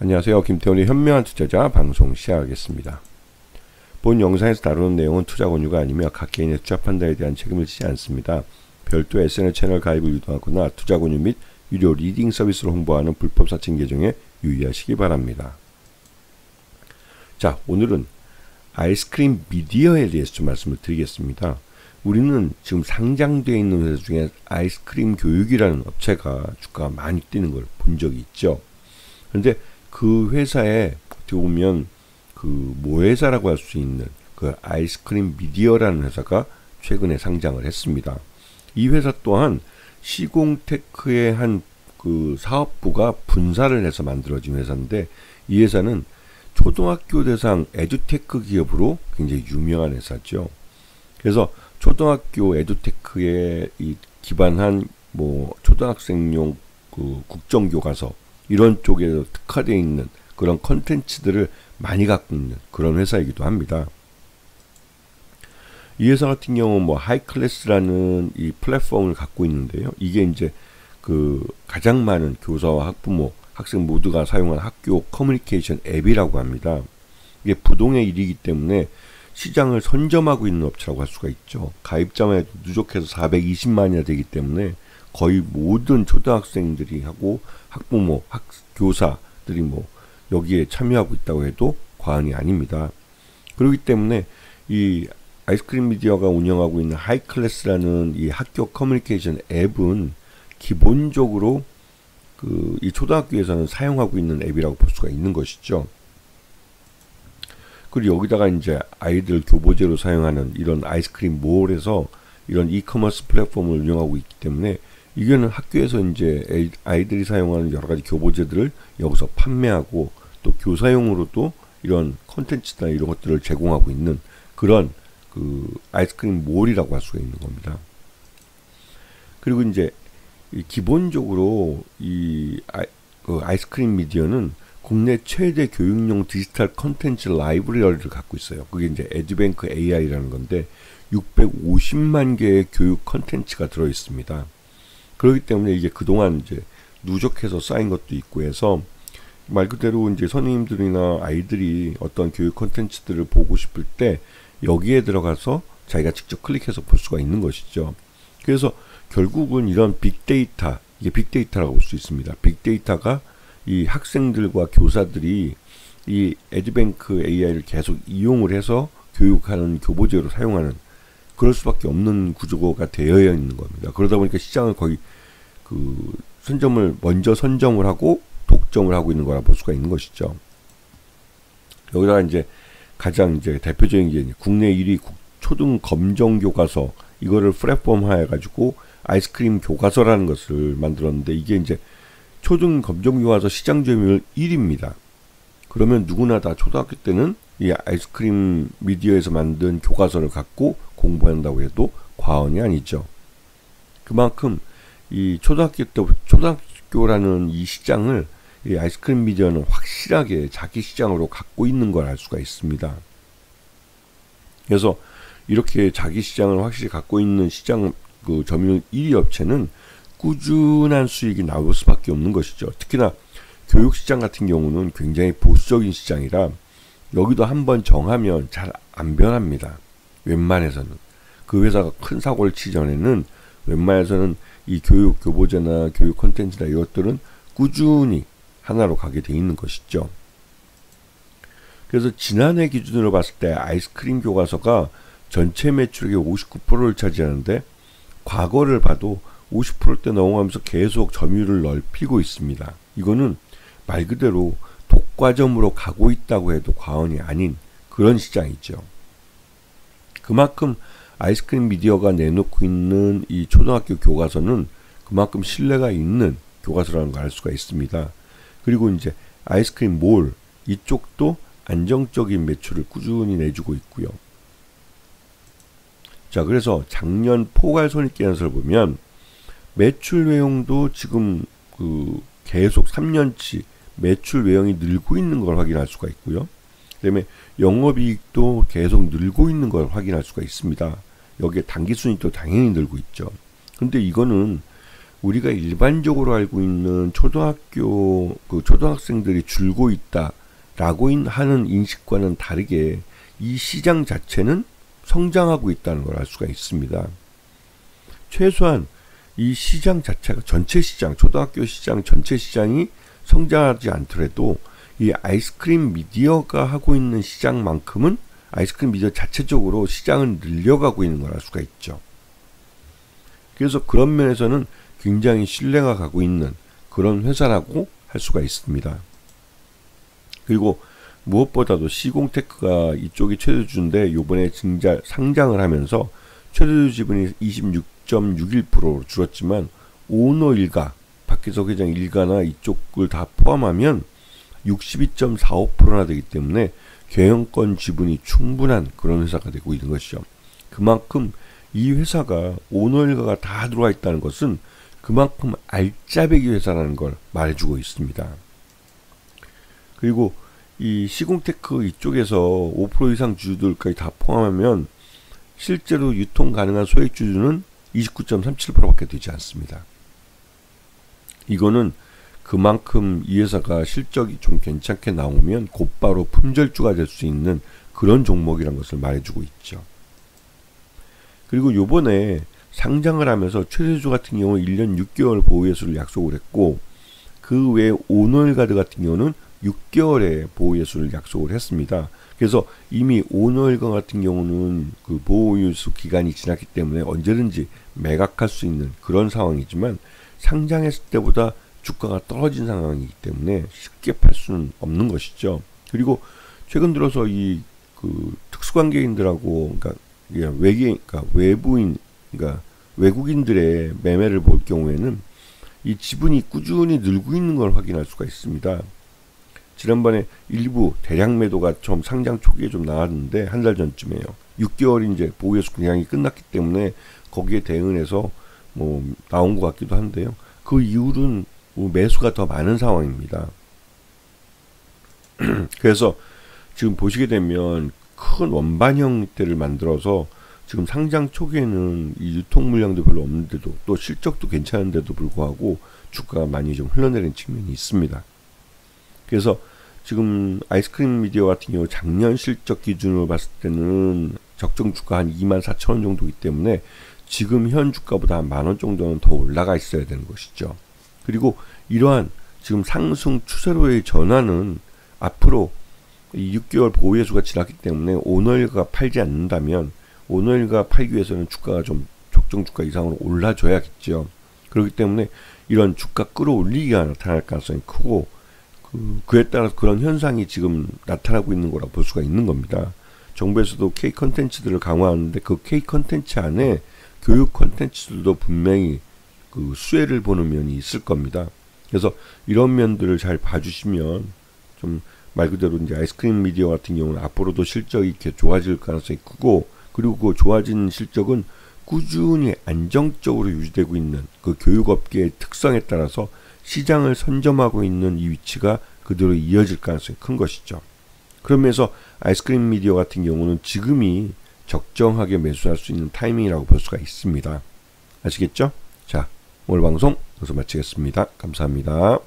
안녕하세요. 김태훈의 현명한 투자자 방송 시작하겠습니다. 본 영상에서 다루는 내용은 투자 권유가 아니며 각 개인의 투자 판단에 대한 책임을 지지 않습니다. 별도 SNS 채널 가입을 유도하거나 투자 권유 및 유료 리딩 서비스를 홍보하는 불법 사칭 계정에 유의하시기 바랍니다. 자, 오늘은 아이스크림 미디어에 대해서 좀 말씀을 드리겠습니다. 우리는 지금 상장되어 있는 회사 중에 아이스크림 교육이라는 업체가 주가가 많이 뛰는 걸 본 적이 있죠. 그런데 그 회사에 어떻게 보면 그 모회사라고 할 수 있는 그 아이스크림 미디어라는 회사가 최근에 상장을 했습니다. 이 회사 또한 시공테크의 한 그 사업부가 분사를 해서 만들어진 회사인데, 이 회사는 초등학교 대상 에듀테크 기업으로 굉장히 유명한 회사죠. 그래서 초등학교 에듀테크에 기반한 뭐 초등학생용 그 국정교과서 이런 쪽에 특화되어 있는 그런 컨텐츠들을 많이 갖고 있는 그런 회사이기도 합니다. 이 회사 같은 경우는 뭐 하이클래스라는 이 플랫폼을 갖고 있는데요. 이게 이제 그 가장 많은 교사와 학부모, 학생 모두가 사용한 학교 커뮤니케이션 앱이라고 합니다. 이게 부동의 일이기 때문에 시장을 선점하고 있는 업체라고 할 수가 있죠. 가입자만 해도 누적해서 420만이나 되기 때문에 거의 모든 초등학생들이 하고 학부모, 교사들이 뭐 여기에 참여하고 있다고 해도 과언이 아닙니다. 그렇기 때문에 이 아이스크림 미디어가 운영하고 있는 하이클래스라는 이 학교 커뮤니케이션 앱은 기본적으로 그 이 초등학교에서는 사용하고 있는 앱이라고 볼 수가 있는 것이죠. 그리고 여기다가 이제 아이들 교보제로 사용하는 이런 아이스크림 몰에서 이런 이커머스 플랫폼을 운영하고 있기 때문에 이거는 학교에서 이제 아이들이 사용하는 여러 가지 교보제들을 여기서 판매하고 또 교사용으로도 이런 콘텐츠나 이런 것들을 제공하고 있는 그런 그 아이스크림 몰이라고 할 수가 있는 겁니다. 그리고 이제 기본적으로 이 아이스크림 미디어는 국내 최대 교육용 디지털 콘텐츠 라이브러리를 갖고 있어요. 그게 이제 에듀뱅크 AI라는 건데 650만 개의 교육 콘텐츠가 들어 있습니다. 그렇기 때문에 이게 그동안 이제 누적해서 쌓인 것도 있고 해서 말 그대로 이제 선생님들이나 아이들이 어떤 교육 콘텐츠들을 보고 싶을 때 여기에 들어가서 자기가 직접 클릭해서 볼 수가 있는 것이죠. 그래서 결국은 이런 빅데이터, 이게 빅데이터라고 볼 수 있습니다. 빅데이터가 이 학생들과 교사들이 이 에듀뱅크 AI를 계속 이용을 해서 교육하는 교보제로 사용하는 그럴 수밖에 없는 구조가 되어 있는 겁니다. 그러다 보니까 시장을 거의 그 먼저 선점을 하고 독점을 하고 있는 거라 볼 수가 있는 것이죠. 여기다가 이제 가장 이제 대표적인 게 국내 1위 초등 검정 교과서 이거를 플랫폼화 해가지고 아이스크림 교과서라는 것을 만들었는데, 이게 이제 초등 검정 교과서 시장 점유율 1위입니다. 그러면 누구나 다 초등학교 때는 이 아이스크림 미디어에서 만든 교과서를 갖고 공부한다고 해도 과언이 아니죠. 그만큼 이 초등학교라는 이 시장을 이 아이스크림 미디어는 확실하게 자기 시장으로 갖고 있는 걸 알 수가 있습니다. 그래서 이렇게 자기 시장을 확실히 갖고 있는 시장 그 점유율 1위 업체는 꾸준한 수익이 나올 수밖에 없는 것이죠. 특히나 교육시장 같은 경우는 굉장히 보수적인 시장이라 여기도 한번 정하면 잘 안 변합니다. 웬만해서는. 그 회사가 큰 사고를 치기 전에는 웬만해서는 이 교육 교보제나 교육 콘텐츠나 이것들은 꾸준히 하나로 가게 돼 있는 것이죠. 그래서 지난해 기준으로 봤을 때 아이스크림 교과서가 전체 매출액의 59%를 차지하는데, 과거를 봐도 50%대 넘어가면서 계속 점유율을 넓히고 있습니다. 이거는 말 그대로 독과점으로 가고 있다고 해도 과언이 아닌 그런 시장이죠. 그만큼 아이스크림 미디어가 내놓고 있는 이 초등학교 교과서는 그만큼 신뢰가 있는 교과서라는 걸 알 수가 있습니다. 그리고 이제 아이스크림 몰 이쪽도 안정적인 매출을 꾸준히 내주고 있고요. 자, 그래서 작년 포괄 손익계산서를 보면 매출 외형도 지금 그 계속 3년치 매출 외형이 늘고 있는 걸 확인할 수가 있고요. 그다음에 영업이익도 계속 늘고 있는 걸 확인할 수가 있습니다. 여기에 당기순이익도 당연히 늘고 있죠. 근데 이거는 우리가 일반적으로 알고 있는 초등학교 초등학생들이 줄고 있다라고 하는 인식과는 다르게 이 시장 자체는 성장하고 있다는 걸 알 수가 있습니다. 최소한 이 시장 자체가 전체 시장, 초등학교 시장 전체 시장이 성장하지 않더라도 이 아이스크림 미디어가 하고 있는 시장만큼은 아이스크림 미디어 자체적으로 시장은 늘려가고 있는 걸 알 수가 있죠. 그래서 그런 면에서는 굉장히 신뢰가 가고 있는 그런 회사라고 할 수가 있습니다. 그리고 무엇보다도 시공테크가 이쪽이 최대주주인데 요번에 상장을 하면서 최대주 지분이 26.61%로 줄었지만 오너 일가, 박기석 회장 일가나 이쪽을 다 포함하면 62.45%나 되기 때문에 경영권 지분이 충분한 그런 회사가 되고 있는 것이죠. 그만큼 이 회사가 오너 일가가 다 들어와 있다는 것은 그만큼 알짜배기 회사라는 걸 말해주고 있습니다. 그리고 이 시공테크 이쪽에서 5% 이상 주주들까지 다 포함하면 실제로 유통 가능한 소액 주주는 29.37%밖에 되지 않습니다. 이거는 그만큼 이 회사가 실적이 좀 괜찮게 나오면 곧바로 품절주가 될 수 있는 그런 종목이라는 것을 말해주고 있죠. 그리고 요번에 상장을 하면서 최대주 같은 경우 1년 6개월 보유예수를 약속을 했고 그 외에 오너일가드 같은 경우는 6개월의 보유예수를 약속을 했습니다. 그래서 이미 오너일가 같은 경우는 그 보유예수 기간이 지났기 때문에 언제든지 매각할 수 있는 그런 상황이지만 상장했을 때보다 주가가 떨어진 상황이기 때문에 쉽게 팔 수는 없는 것이죠. 그리고 최근 들어서 이 그 특수관계인들하고 그러니까 외부인 그러니까 외국인들의 매매를 볼 경우에는 이 지분이 꾸준히 늘고 있는 걸 확인할 수가 있습니다. 지난번에 일부 대량 매도가 처음 상장 초기에 좀 나왔는데 한 달 전쯤에요. 6개월 이제 보유예수 기간이 끝났기 때문에 거기에 대응해서 뭐 나온 것 같기도 한데요. 그 이후로는 매수가 더 많은 상황입니다. 그래서 지금 보시게 되면 큰 원반 형태를 만들어서 지금 상장 초기에는 이 유통 물량도 별로 없는데도 또 실적도 괜찮은데도 불구하고 주가가 많이 좀 흘러내리는 측면이 있습니다. 그래서 지금 아이스크림 미디어 같은 경우 작년 실적 기준으로 봤을 때는 적정 주가 한 24,000원 정도이기 때문에 지금 현 주가보다 한 10,000원 정도는 더 올라가 있어야 되는 것이죠. 그리고 이러한 지금 상승 추세로의 전환은 앞으로 이 6개월 보유예수가 지났기 때문에 오너일가가 팔지 않는다면 오너일가 팔기 위해서는 주가가 좀 적정 주가 이상으로 올라줘야겠죠. 그렇기 때문에 이런 주가 끌어올리기가 나타날 가능성이 크고 그에 따라서 그런 현상이 지금 나타나고 있는 거라 볼 수가 있는 겁니다. 정부에서도 K 컨텐츠들을 강화하는데 그 K 컨텐츠 안에 교육 컨텐츠들도 분명히 그 수혜를 보는 면이 있을 겁니다. 그래서 이런 면들을 잘 봐주시면 좀 말 그대로 이제 아이스크림 미디어 같은 경우는 앞으로도 실적이 이렇게 좋아질 가능성이 크고 그리고 그 좋아진 실적은 꾸준히 안정적으로 유지되고 있는 그 교육업계의 특성에 따라서 시장을 선점하고 있는 이 위치가 그대로 이어질 가능성이 큰 것이죠. 그러면서 아이스크림 미디어 같은 경우는 지금이 적정하게 매수할 수 있는 타이밍이라고 볼 수가 있습니다. 아시겠죠? 자, 오늘 방송 여기서 마치겠습니다. 감사합니다.